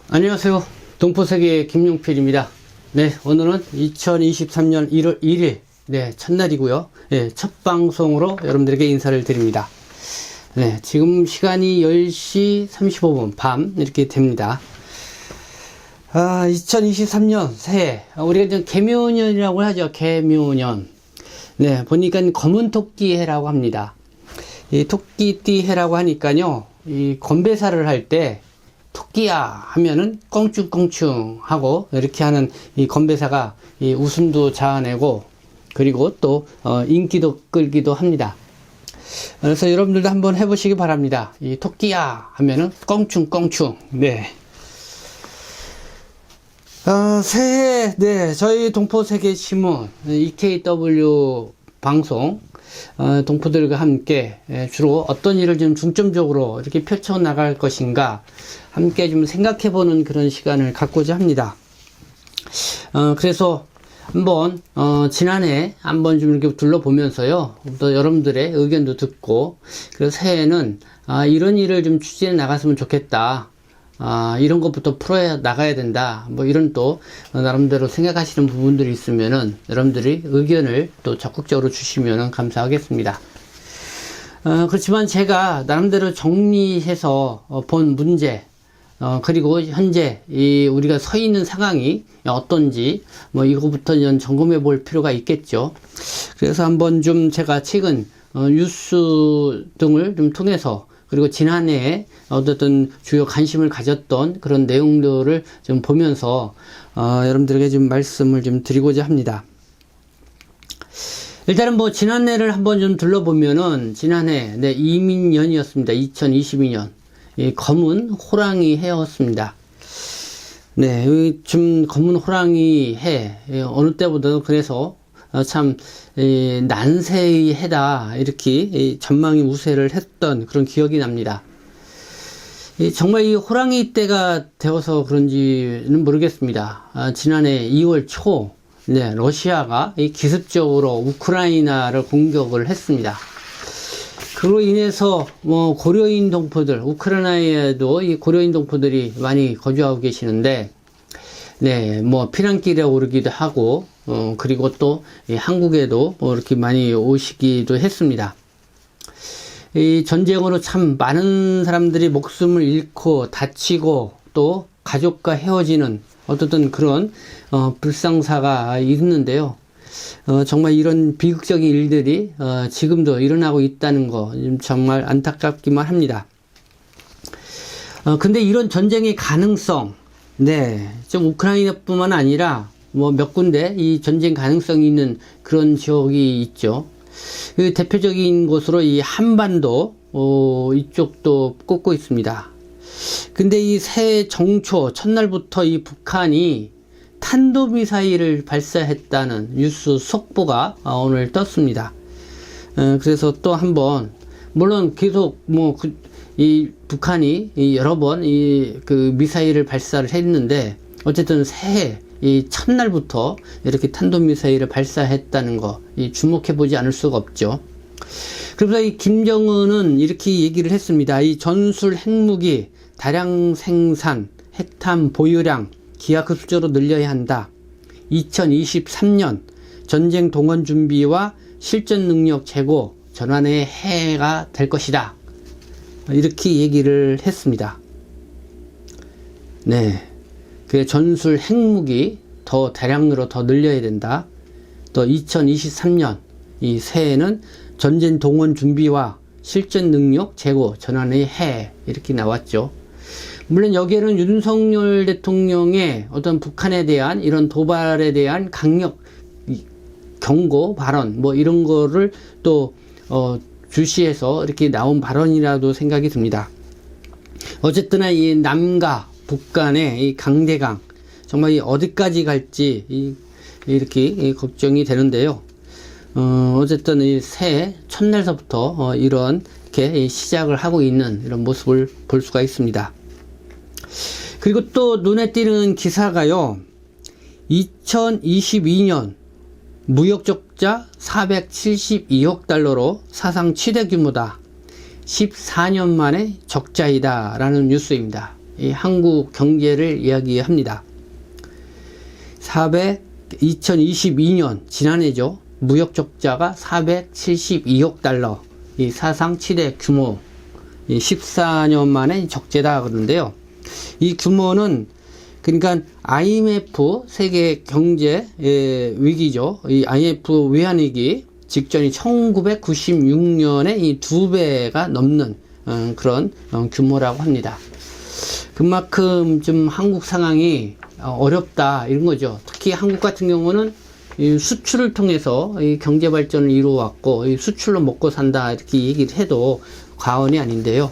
안녕하세요. 동포세계의 김용필입니다. 네, 오늘은 2023년 1월 1일, 네, 첫날이고요. 네, 첫 방송으로 여러분들에게 인사를 드립니다. 네, 지금 시간이 10시 35분, 밤, 이렇게 됩니다. 2023년 새해, 우리가 이제 개묘년이라고 하죠. 개묘년. 네, 보니까 검은 토끼 해라고 합니다. 이 토끼띠 해라고 하니까요, 이 건배사를 할 때, 토끼야 하면은 껑충껑충 하고 이렇게 하는 이 건배사가 이 웃음도 자아내고 그리고 또 인기도 끌기도 합니다. 그래서 여러분들도 한번 해보시기 바랍니다. 이 토끼야 하면은 껑충껑충. 네. 새해, 네, 저희 동포세계신문 EKW 방송 동포들과 함께 주로 어떤 일을 좀 중점적으로 이렇게 펼쳐나갈 것인가 함께 좀 생각해보는 그런 시간을 갖고자 합니다. 그래서 한번 지난해 한번 좀 이렇게 둘러보면서요, 또 여러분들의 의견도 듣고, 그래서 새해에는 이런 일을 좀 추진해 나갔으면 좋겠다, 이런 것부터 풀어 나가야 된다, 뭐 이런 또 나름대로 생각하시는 부분들이 있으면은 여러분들이 의견을 또 적극적으로 주시면은 감사하겠습니다. 그렇지만 제가 나름대로 정리해서 본 문제, 그리고 현재 우리가 서 있는 상황이 어떤지 뭐 이거부터 점검해 볼 필요가 있겠죠. 그래서 한번 좀 제가 최근 뉴스 등을 좀 통해서, 그리고 지난해에 어떤 주요 관심을 가졌던 그런 내용들을 좀 보면서 여러분들에게 좀 말씀을 좀 드리고자 합니다. 일단은 뭐 지난해를 한번 좀 둘러보면은 지난해 이민년이었습니다. 2022년. 이 검은 호랑이 해였습니다. 네, 좀 검은 호랑이 해, 어느 때보다도 그래서 참 난세의 해다, 이렇게 전망이 우세를 했던 그런 기억이 납니다. 정말 이 호랑이 때가 되어서 그런지는 모르겠습니다. 지난해 2월 초, 네, 러시아가 기습적으로 우크라이나를 공격을 했습니다. 그로 인해서 뭐 고려인 동포들, 우크라이나에도 이 고려인 동포들이 많이 거주하고 계시는데, 네, 뭐 피난길에 오르기도 하고, 그리고 또 한국에도 뭐 이렇게 많이 오시기도 했습니다. 이 전쟁으로 참 많은 사람들이 목숨을 잃고 다치고 또 가족과 헤어지는 어떤 그런 불상사가 있는데요. 정말 이런 비극적인 일들이 지금도 일어나고 있다는 거 정말 안타깝기만 합니다. 근데 이런 전쟁의 가능성, 네, 좀 우크라이나뿐만 아니라 뭐 몇 군데 이 전쟁 가능성이 있는 그런 지역이 있죠. 그 대표적인 곳으로 이 한반도 이쪽도 꼽고 있습니다. 근데 이 새해 정초 첫날부터 이 북한이 탄도미사일을 발사했다는 뉴스 속보가 오늘 떴습니다. 그래서 또 한번, 물론 계속 이 북한이 여러 번 그 미사일을 발사를 했는데, 어쨌든 새해 이 첫날부터 이렇게 탄도미사일을 발사했다는 거 주목해 보지 않을 수가 없죠. 그래서 이 김정은은 이렇게 얘기를 했습니다. 이 전술 핵무기 다량 생산, 핵탄 보유량 기하급수적으로 늘려야 한다. 2023년 전쟁 동원 준비와 실전 능력 제고 전환의 해가 될 것이다. 이렇게 얘기를 했습니다. 네. 그 전술 핵무기 더 대량으로 더 늘려야 된다. 또 2023년 이 새해는 전쟁 동원 준비와 실전 능력 제고 전환의 해, 이렇게 나왔죠. 물론 여기에는 윤석열 대통령의 어떤 북한에 대한 이런 도발에 대한 강력 경고 발언, 뭐 이런 거를 또 주시해서 이렇게 나온 발언이라도 생각이 듭니다. 어쨌든 이 남과 북 간의 이 강대강, 정말 어디까지 갈지 이렇게 걱정이 되는데요. 어쨌든 이 새해 첫날서부터 이렇게 시작을 하고 있는 이런 모습을 볼 수가 있습니다. 그리고 또 눈에 띄는 기사가요, 2022년 무역 적자 472억 달러로 사상 최대 규모다. 14년 만에 적자이다 라는 뉴스입니다. 이 한국 경제를 이야기합니다. 2022년 지난해죠. 무역 적자가 472억 달러, 이 사상 최대 규모, 이 14년 만에 적재다 그러는데요. 이 규모는 그러니까 IMF 세계 경제 위기죠. 이 IMF 외환위기 직전이 1996년에 이 2배가 넘는 그런 규모라고 합니다. 그만큼 좀 한국 상황이 어렵다 이런 거죠. 특히 한국 같은 경우는 이 수출을 통해서 이 경제 발전을 이루어왔고 이 수출로 먹고 산다 이렇게 얘기를 해도 과언이 아닌데요.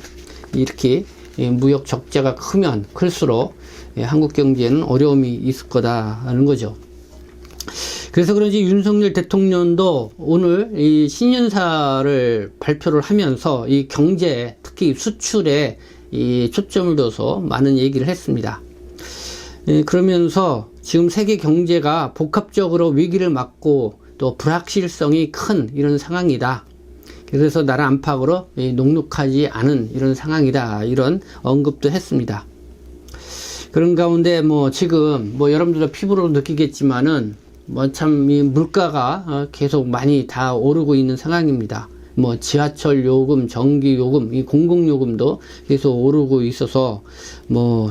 이렇게 무역 적자가 크면 클수록 한국 경제는 어려움이 있을 거다 하는 거죠. 그래서 그런지 윤석열 대통령도 오늘 이 신년사를 발표를 하면서 이 경제, 특히 수출에 이 초점을 둬서 많은 얘기를 했습니다. 그러면서 지금 세계 경제가 복합적으로 위기를 맞고 또 불확실성이 큰 이런 상황이다. 그래서 나라 안팎으로 녹록하지 않은 이런 상황이다. 이런 언급도 했습니다. 그런 가운데 지금 여러분들도 피부로 느끼겠지만은 참 이 물가가 계속 많이 다 오르고 있는 상황입니다. 지하철 요금, 전기 요금, 이 공공 요금도 계속 오르고 있어서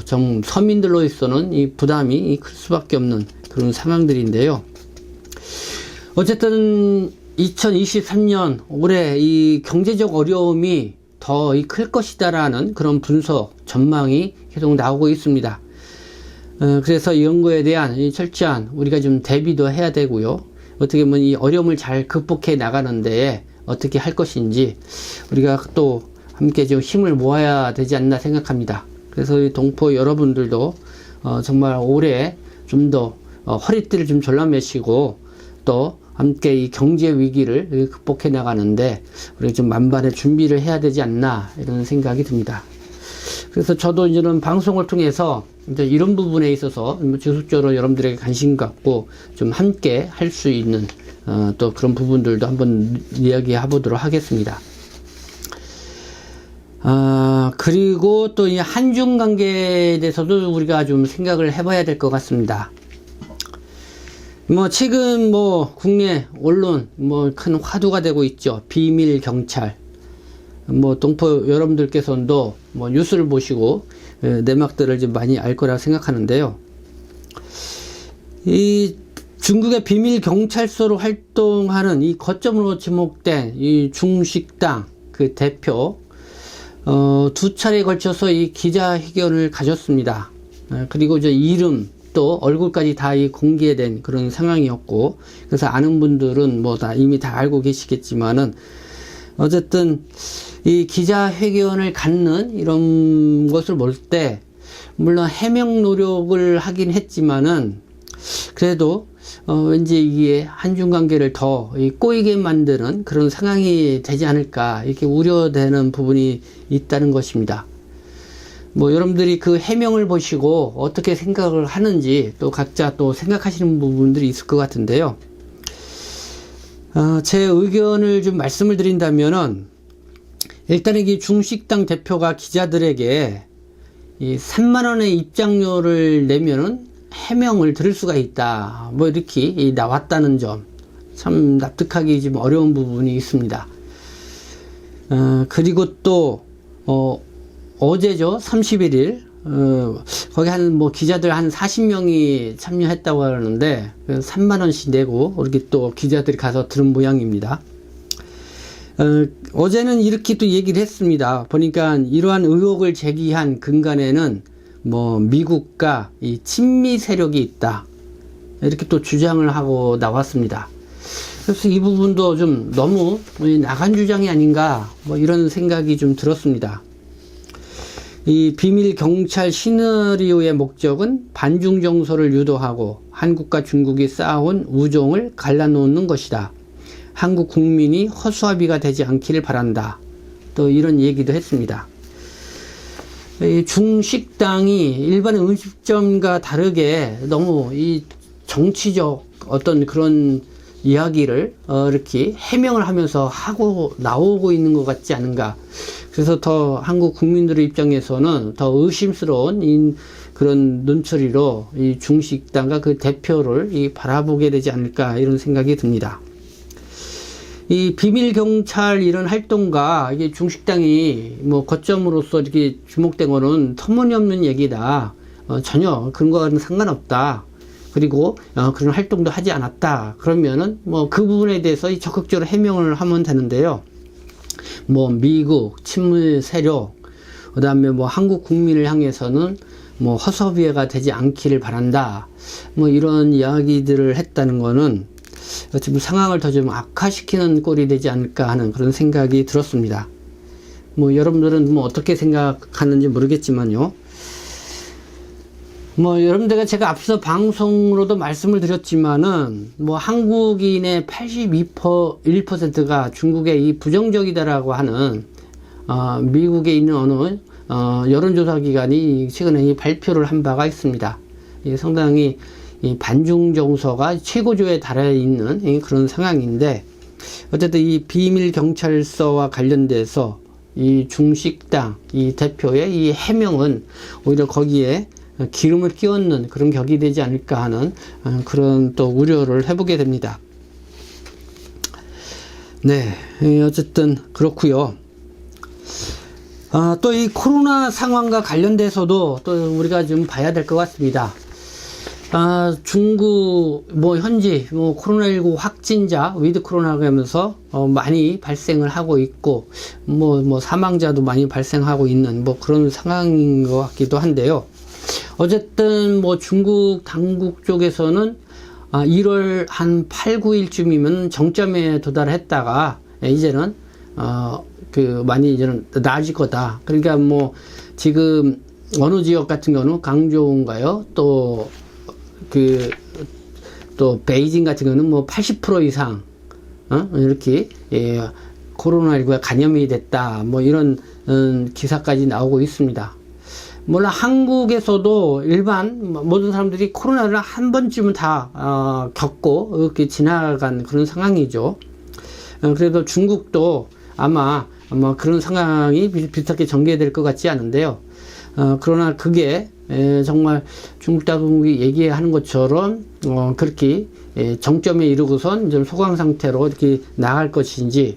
좀 서민들로서는 이 부담이 클 수밖에 없는 그런 상황들인데요. 어쨌든 2023년 올해 이 경제적 어려움이 더 클 것이다라는 그런 분석, 전망이 계속 나오고 있습니다. 그래서 이런 거에 대한 철저한 우리가 좀 대비도 해야 되고요. 어떻게 보면 이 어려움을 잘 극복해 나가는데 어떻게 할 것인지 우리가 또 함께 좀 힘을 모아야 되지 않나 생각합니다. 그래서 이 동포 여러분들도 정말 올해 좀 더 허리띠를 좀 졸라매시고 또 함께 이 경제 위기를 극복해 나가는데 우리가 좀 만반의 준비를 해야 되지 않나 이런 생각이 듭니다. 그래서 저도 이제는 방송을 통해서 이제 이런 부분에 있어서 지속적으로 여러분들에게 관심 갖고 좀 함께 할 수 있는 또 그런 부분들도 한번 이야기해 보도록 하겠습니다. 그리고 또 이 한중 관계에 대해서도 우리가 좀 생각을 해봐야 될 것 같습니다. 최근 국내 언론 큰 화두가 되고 있죠. 비밀 경찰. 동포 여러분들께서도 뉴스를 보시고 내막들을 좀 많이 알 거라 생각하는데요. 이 중국의 비밀 경찰서로 활동하는 이 거점으로 지목된 이 중식당 그 대표 두 차례에 걸쳐서 이 기자회견을 가졌습니다. 그리고 이름 또 얼굴까지 다 공개된 그런 상황이었고, 그래서 아는 분들은 이미 다 알고 계시겠지만은 어쨌든 이 기자회견을 갖는 이런 것을 볼 때 물론 해명 노력을 하긴 했지만은 그래도 왠지 이게 한중 관계를 더 꼬이게 만드는 그런 상황이 되지 않을까 이렇게 우려되는 부분이 있다는 것입니다. 여러분들이 그 해명을 보시고 어떻게 생각을 하는지 또 각자 또 생각하시는 부분들이 있을 것 같은데요. 제 의견을 좀 말씀을 드린다면은 일단은 이 중식당 대표가 기자들에게 이 3만원의 입장료를 내면은 해명을 들을 수가 있다. 이렇게 나왔다는 점. 참 납득하기 좀 어려운 부분이 있습니다. 그리고 또, 어제죠. 31일. 거기 기자들 한 40명이 참여했다고 하는데, 3만원씩 내고, 이렇게 또 기자들이 가서 들은 모양입니다. 어제는 이렇게 또 얘기를 했습니다. 보니까 이러한 의혹을 제기한 근간에는 미국과 이 친미 세력이 있다. 이렇게 또 주장을 하고 나왔습니다. 그래서 이 부분도 좀 너무 나간 주장이 아닌가, 이런 생각이 좀 들었습니다. 이 비밀 경찰 시나리오의 목적은 반중 정서를 유도하고 한국과 중국이 쌓아온 우정을 갈라놓는 것이다. 한국 국민이 허수아비가 되지 않기를 바란다. 또 이런 얘기도 했습니다. 이 중식당이 일반 음식점과 다르게 너무 이 정치적 어떤 그런 이야기를 이렇게 해명을 하면서 하고 나오고 있는 것 같지 않은가. 그래서 더 한국 국민들의 입장에서는 더 의심스러운 그런 눈초리로 이 중식당과 그 대표를 바라보게 되지 않을까 이런 생각이 듭니다. 이 비밀경찰 이런 활동과 이게 중식당이 뭐 거점으로서 이렇게 주목된 거는 터무니없는 얘기다. 전혀 그런 거와는 상관없다. 그리고 그런 활동도 하지 않았다. 그러면은 뭐 그 부분에 대해서 적극적으로 해명을 하면 되는데요. 뭐 미국 친문 세력, 그다음에 뭐 한국 국민을 향해서는 뭐 허섭이해가 되지 않기를 바란다. 뭐 이런 이야기들을 했다는 거는 지금 상황을 더 좀 악화시키는 꼴이 되지 않을까 하는 그런 생각이 들었습니다. 뭐 여러분들은 뭐 어떻게 생각하는지 모르겠지만요. 뭐 여러분들과 제가 앞서 방송으로도 말씀을 드렸지만은 뭐 한국인의 82.1%가 중국에 이 부정적이다라고 하는 미국에 있는 어느 여론조사 기관이 최근에 발표를 한 바가 있습니다. 상당히 이 반중 정서가 최고조에 달해 있는 그런 상황인데, 어쨌든 이 비밀 경찰서와 관련돼서 이 중식당 이 대표의 이 해명은 오히려 거기에 기름을 끼얹는 그런 격이 되지 않을까 하는 그런 또 우려를 해보게 됩니다. 네, 어쨌든 그렇고요. 또 이 코로나 상황과 관련돼서도 또 우리가 좀 봐야 될 것 같습니다. 중국 뭐 현지 뭐 코로나19 확진자 위드 코로나가 하면서 많이 발생을 하고 있고 뭐 사망자도 많이 발생하고 있는 뭐 그런 상황인 것 같기도 한데요. 어쨌든 뭐 중국 당국 쪽에서는 1월 한 8, 9일쯤이면 정점에 도달했다가 이제는 많이 이제는 나아질 거다. 그러니까 뭐 지금 어느 지역 같은 경우는 강조인가요? 또 베이징 같은 경우는 뭐 80% 이상 이렇게 코로나19에 감염이 됐다. 뭐 이런 기사까지 나오고 있습니다. 물론 한국에서도 일반 모든 사람들이 코로나를 한 번쯤은 다 겪고 이렇게 지나간 그런 상황이죠. 그래도 중국도 아마 그런 상황이 비슷하게 전개될 것 같지 않은데요. 그러나 그게 정말 중국 당국이 얘기하는 것처럼 그렇게 정점에 이르고선 좀 소강 상태로 이렇게 나갈 것인지,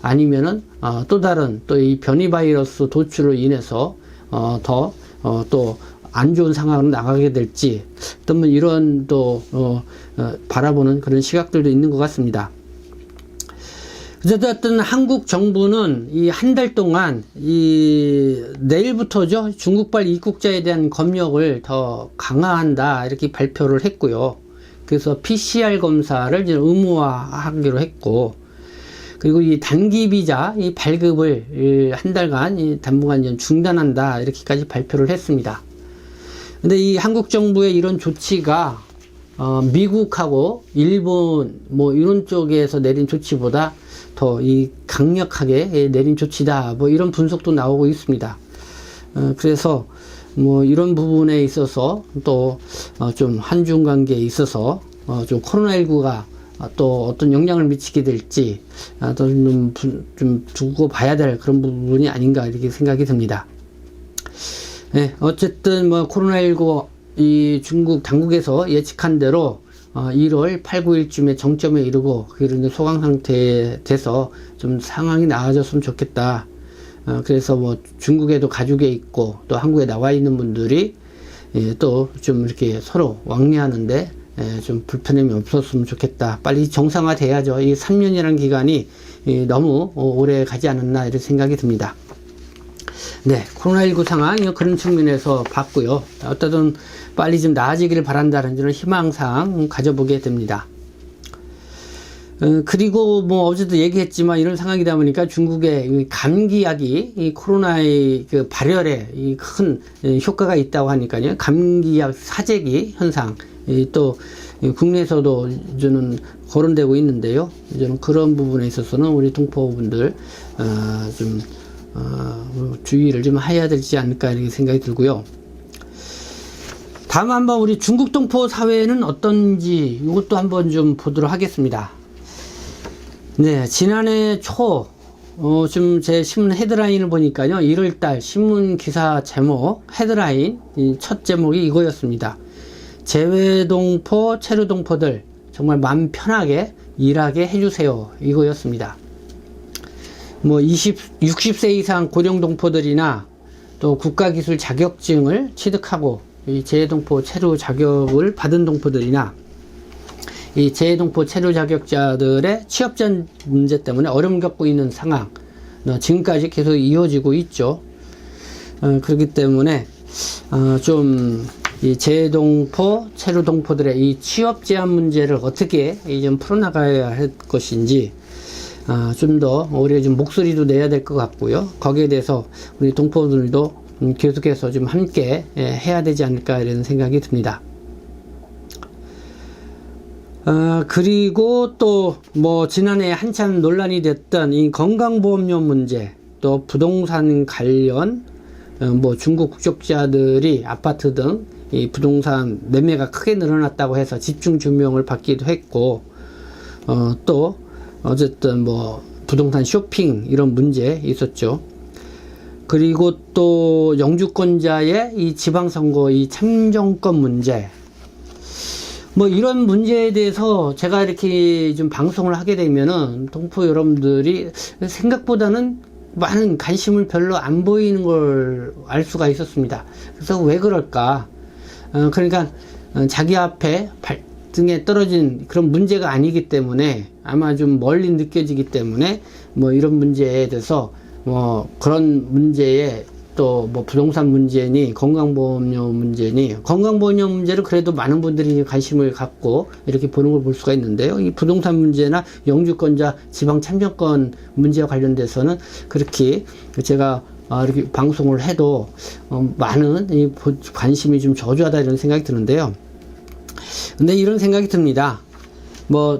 아니면은 또 다른 또 이 변이 바이러스 도출로 인해서 더 또 안 좋은 상황으로 나가게 될지, 또는 이런 또 바라보는 그런 시각들도 있는 것 같습니다. 어쨌든 한국 정부는 이 한 달 동안 내일부터죠, 중국발 입국자에 대한 검역을 더 강화한다 이렇게 발표를 했고요. 그래서 PCR 검사를 이제 의무화하기로 했고, 그리고 이 단기 비자 이 발급을 한 달간 당분간 중단한다 이렇게까지 발표를 했습니다. 근데 이 한국 정부의 이런 조치가 미국하고 일본 뭐 이런 쪽에서 내린 조치보다 더 이 강력하게 내린 조치다, 뭐 이런 분석도 나오고 있습니다. 그래서 뭐 이런 부분에 있어서 또 좀 한중 관계에 있어서 좀 코로나19가 또 어떤 영향을 미치게 될지 좀 두고 봐야 될 그런 부분이 아닌가 이렇게 생각이 듭니다. 네, 어쨌든 뭐 코로나19 이 중국 당국에서 예측한 대로 1월 8, 9일쯤에 정점에 이르고 그런 소강 상태에 돼서 좀 상황이 나아졌으면 좋겠다. 그래서 뭐 중국에도 가족에 있고 또 한국에 나와 있는 분들이 또 좀 이렇게 서로 왕래하는데 좀 불편함이 없었으면 좋겠다. 빨리 정상화돼야죠. 이 3년이라는 기간이 너무 오래 가지 않았나 이런 생각이 듭니다. 네, 코로나19 상황 그런 측면에서 봤고요. 어쨌든 빨리 좀 나아지기를 바란다는 그런 희망사항 가져보게 됩니다. 그리고 뭐 어제도 얘기했지만 이런 상황이다 보니까 중국의 감기약이 이 코로나의 그 발열에 이 큰 효과가 있다고 하니까요. 감기약 사재기 현상 또 국내에서도 저는 거론되고 있는데요. 저는 그런 부분에 있어서는 우리 동포분들 좀 주의를 좀 해야 되지 않을까 이렇게 생각이 들고요. 다음 한번 우리 중국 동포 사회는 어떤지 이것도 한번 좀 보도록 하겠습니다. 네, 지난해 초 지금 제 신문 헤드라인을 보니까요, 1월달 신문 기사 제목, 헤드라인, 첫 제목이 이거였습니다. 재외동포, 체류동포들, 정말 마음 편하게 일하게 해주세요. 이거였습니다. 60세 이상 고령동포들이나 또 국가기술 자격증을 취득하고 이 재외동포 체류 자격을 받은 동포들이나 이 재외동포 체류 자격자들의 취업전 문제 때문에 어려움을 겪고 있는 상황, 지금까지 계속 이어지고 있죠. 그렇기 때문에 이 재외동포, 체류동포들의 이 취업 제한 문제를 어떻게 좀 풀어나가야 할 것인지 좀 더 우리가 좀 목소리도 내야 될 것 같고요. 거기에 대해서 우리 동포들도 계속해서 좀 함께 해야 되지 않을까 이런 생각이 듭니다. 그리고 또 지난해 한참 논란이 됐던 이 건강보험료 문제, 또 부동산 관련 중국 국적자들이 아파트 등 이 부동산 매매가 크게 늘어났다고 해서 집중 조명을 받기도 했고, 또 어쨌든 부동산 쇼핑 이런 문제 있었죠. 그리고 또 영주권자의 이 지방선거 이 참정권 문제, 이런 문제에 대해서 제가 이렇게 좀 방송을 하게 되면은 동포 여러분들이 생각보다는 많은 관심을 별로 안 보이는 걸 알 수가 있었습니다. 그래서 왜 그럴까? 그러니까 자기 앞에 등에 떨어진 그런 문제가 아니기 때문에 아마 좀 멀리 느껴지기 때문에 이런 문제에 대해서 그런 문제에 또 부동산 문제니 건강보험료 문제니, 건강보험료 문제를 그래도 많은 분들이 관심을 갖고 이렇게 보는 걸 볼 수가 있는데요. 이 부동산 문제나 영주권자 지방 참정권 문제와 관련돼서는 그렇게 제가 이렇게 방송을 해도 많은 이 관심이 좀 저조하다 이런 생각이 드는데요. 근데 이런 생각이 듭니다.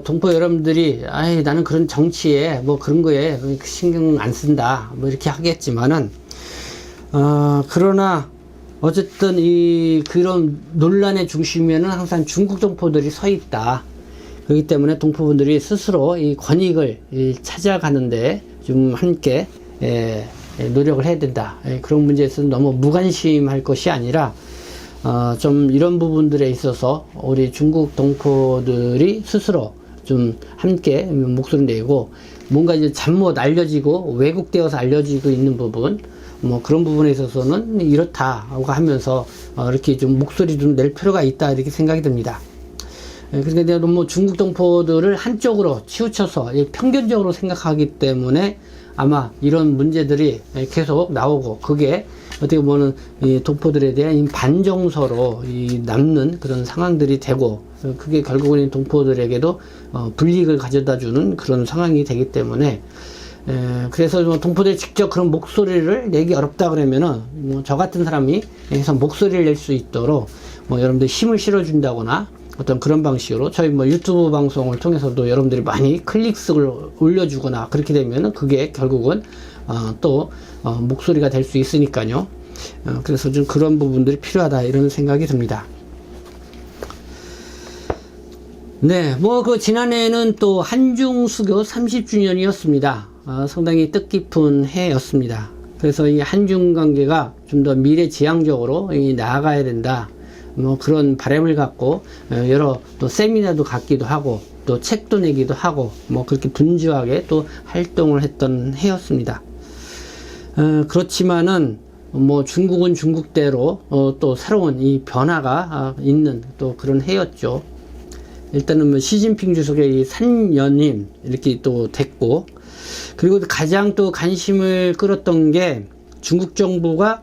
동포 여러분들이 나는 그런 정치에 그런 거에 신경 안 쓴다 이렇게 하겠지만은 그러나 어쨌든 그런 논란의 중심에는 항상 중국 동포들이 서 있다. 그렇기 때문에 동포분들이 스스로 이 권익을 찾아가는데 좀 함께 노력을 해야 된다. 그런 문제에서 너무 무관심할 것이 아니라 좀 이런 부분들에 있어서 우리 중국 동포들이 스스로 좀 함께 목소리 내고, 뭔가 이제 잘못 알려지고 왜곡되어서 알려지고 있는 부분, 그런 부분에 있어서는 이렇다고 하면서 이렇게 좀 목소리 좀 낼 필요가 있다 이렇게 생각이 듭니다. 그러니까 내가 너무 중국 동포들을 한쪽으로 치우쳐서 편견적으로 생각하기 때문에 아마 이런 문제들이 계속 나오고, 그게 어떻게 보면 이 동포들에 대한 반정서로 남는 그런 상황들이 되고, 그게 결국은 동포들에게도 불이익을 가져다 주는 그런 상황이 되기 때문에, 그래서 동포들이 직접 그런 목소리를 내기 어렵다 그러면은 저 같은 사람이 해서 목소리를 낼 수 있도록 여러분들 힘을 실어준다거나 어떤 그런 방식으로 저희 유튜브 방송을 통해서도 여러분들이 많이 클릭수를 올려주거나 그렇게 되면은 그게 결국은 또 목소리가 될 수 있으니까요. 그래서 좀 그런 부분들이 필요하다 이런 생각이 듭니다. 네, 지난해에는 또 한중수교 30주년이었습니다. 상당히 뜻깊은 해였습니다. 그래서 이 한중 관계가 좀 더 미래지향적으로 나아가야 된다. 그런 바람을 갖고 여러 또 세미나도 갖기도 하고 또 책도 내기도 하고 그렇게 분주하게 또 활동을 했던 해였습니다. 그렇지만은 중국은 중국대로 또 새로운 이 변화가 있는 또 그런 해였죠. 일단은 시진핑 주석의 이 산연임 이렇게 또 됐고, 그리고 가장 또 관심을 끌었던 게 중국 정부가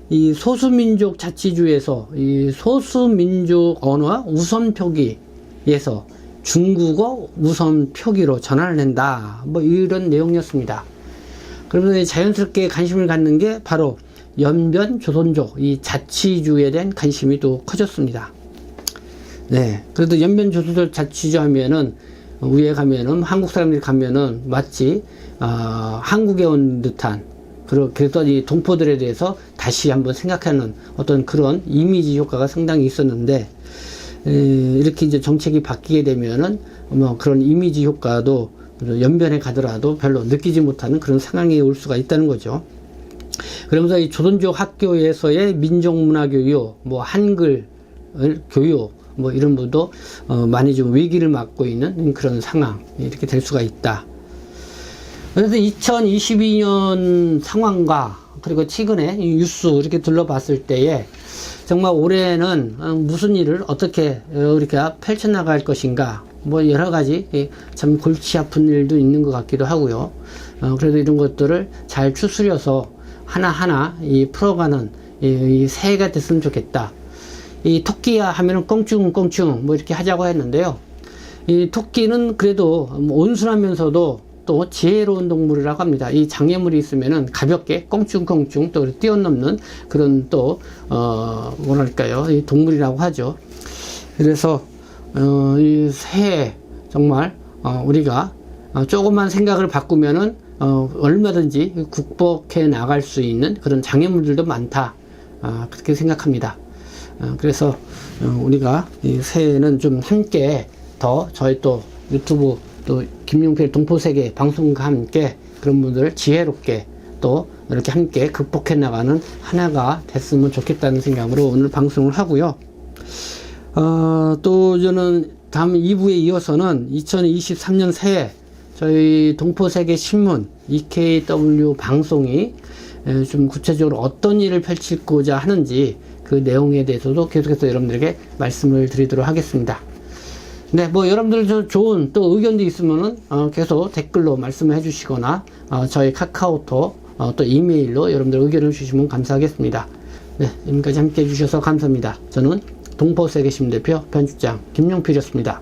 이 소수민족 자치주에서 이 소수민족 언어 우선 표기에서 중국어 우선 표기로 전환을 한다. 이런 내용이었습니다. 그러면서 자연스럽게 관심을 갖는 게 바로 연변 조선족 이 자치주에 대한 관심이 또 커졌습니다. 네. 그래도 연변 조선족 자치주 하면은 위에 가면은 한국 사람들이 가면은 마치 한국에 온 듯한, 그래서 이 동포들에 대해서 다시 한번 생각하는 어떤 그런 이미지 효과가 상당히 있었는데, 이렇게 이제 정책이 바뀌게 되면은 그런 이미지 효과도 연변에 가더라도 별로 느끼지 못하는 그런 상황이 올 수가 있다는 거죠. 그러면서 이 조선족 학교에서의 민족문화 교육, 뭐 한글 교육, 뭐 이런 것도 많이 좀 위기를 맞고 있는 그런 상황, 이렇게 될 수가 있다. 그래서 2022년 상황과 그리고 최근에 뉴스 이렇게 둘러봤을 때에 정말 올해는 무슨 일을 어떻게 우리가 펼쳐나갈 것인가, 뭐 여러 가지 참 골치 아픈 일도 있는 것 같기도 하고요. 그래도 이런 것들을 잘 추스려서 하나하나 풀어가는 이 새해가 됐으면 좋겠다. 이 토끼야 하면은 껑충껑충 뭐 이렇게 하자고 했는데요. 이 토끼는 그래도 온순하면서도 또 지혜로운 동물이라고 합니다. 이 장애물이 있으면은 가볍게 껑충껑충 또 뛰어넘는 그런 또 뭐랄까요, 이 동물이라고 하죠. 그래서 이 새해 정말 우리가 조금만 생각을 바꾸면은 얼마든지 극복해 나갈 수 있는 그런 장애물들도 많다, 그렇게 생각합니다. 그래서 우리가 이 새해에는 좀 함께 더 저희 또 유튜브 또 김용필 동포세계 방송과 함께 그런 분들 지혜롭게 또 이렇게 함께 극복해 나가는 하나가 됐으면 좋겠다는 생각으로 오늘 방송을 하고요. 또 저는 다음 2부에 이어서는 2023년 새해 저희 동포세계 신문 EKW 방송이 좀 구체적으로 어떤 일을 펼치고자 하는지 그 내용에 대해서도 계속해서 여러분들에게 말씀을 드리도록 하겠습니다. 네, 뭐 여러분들 좋은 또 의견도 있으면은 계속 댓글로 말씀을 해주시거나 저희 카카오톡 또 이메일로 여러분들 의견을 주시면 감사하겠습니다. 네, 지금까지 함께 해주셔서 감사합니다. 저는 동포세계 신문 대표 편집장 김용필이었습니다.